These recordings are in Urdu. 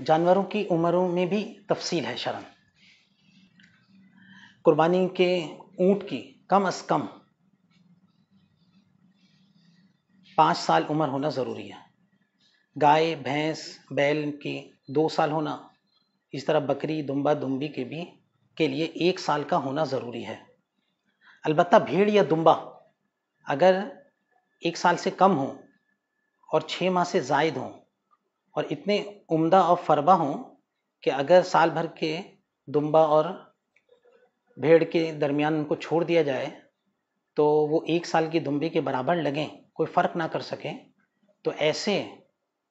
جانوروں کی عمروں میں بھی تفصیل ہے شرعاً۔ قربانی کے اونٹ کی کم از کم 5 سال عمر ہونا ضروری ہے، گائے بھینس بیل کی 2 سال ہونا، اس طرح بکری دمبا دمبی کے لیے 1 سال کا ہونا ضروری ہے۔ البتہ بھیڑ یا دمبا اگر 1 سال سے کم ہوں اور 6 ماہ سے زائد ہوں اور اتنے عمدہ اور فربا ہوں کہ اگر سال بھر کے دمبا اور بھیڑ کے درمیان ان کو چھوڑ دیا جائے تو وہ 1 سال کی دمبے کے برابر لگیں، کوئی فرق نہ کر سکیں، تو ایسے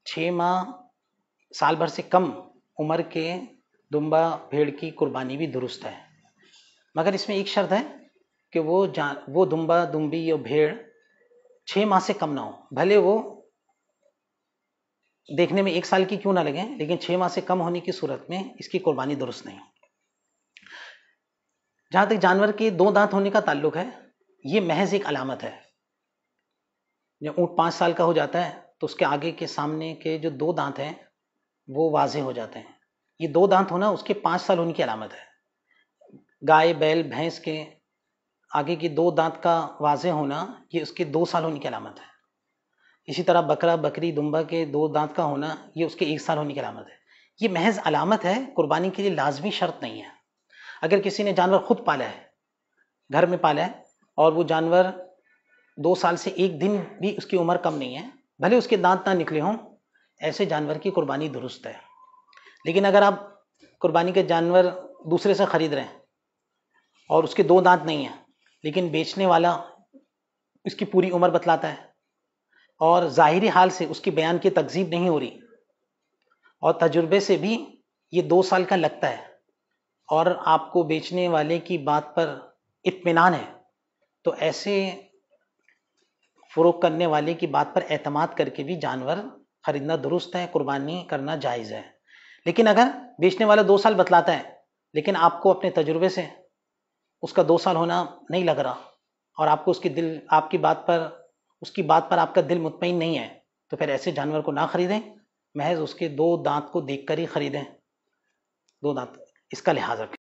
6 ماہ سال بھر سے کم عمر کے دمبا بھیڑ کی قربانی بھی درست ہے، مگر اس میں ایک شرط ہے کہ وہ دمبا دمبی یا بھیڑ 6 ماہ سے کم نہ ہو، بھلے وہ دیکھنے میں 1 سال کی کیوں نہ لگیں، لیکن 6 ماہ سے کم ہونے کی صورت میں اس کی قربانی درست نہیں۔ جہاں تک جانور کے 2 دانت ہونے کا تعلق ہے، یہ محض ایک علامت ہے۔ جب اونٹ 5 سال کا ہو جاتا ہے تو اس کے آگے کے سامنے کے جو 2 دانت ہیں وہ واضح ہو جاتے ہیں، یہ 2 دانت ہونا اس کے 5 سال ہونے کی علامت ہے۔ گائے بیل بھینس کے آگے کی 2 دانت کا واضح ہونا یہ اس کے 2 سال ہونے کی علامت ہے۔ اسی طرح بکرا بکری دمبا کے 2 دانت کا ہونا یہ اس کے 1 سال ہونے کی علامت ہے۔ یہ محض علامت ہے، قربانی کے لیے لازمی شرط نہیں ہے۔ اگر کسی نے جانور خود پالا ہے، گھر میں پالا ہے، اور وہ جانور 2 سال سے 1 دن بھی اس کی عمر کم نہیں ہے، بھلے اس کے دانت نہ نکلے ہوں، ایسے جانور کی قربانی درست ہے۔ لیکن اگر آپ قربانی کے جانور دوسرے سے خرید رہے ہیں اور اس کے 2 دانت نہیں ہیں، لیکن بیچنے والا اس کی پوری عمر بتلاتا ہے اور ظاہری حال سے اس کی بیان کی تکذیب نہیں ہو رہی اور تجربے سے بھی یہ 2 سال کا لگتا ہے اور آپ کو بیچنے والے کی بات پر اطمینان ہے، تو ایسے فروخت کرنے والے کی بات پر اعتماد کر کے بھی جانور خریدنا درست ہے، قربانی کرنا جائز ہے۔ لیکن اگر بیچنے والا 2 سال بتلاتا ہے لیکن آپ کو اپنے تجربے سے اس کا 2 سال ہونا نہیں لگ رہا اور آپ کو اس کی بات پر آپ کا دل مطمئن نہیں ہے، تو پھر ایسے جانور کو نہ خریدیں، محض اس کے 2 دانت کو دیکھ کر ہی خریدیں، 2 دانت اس کا لحاظ رکھیں۔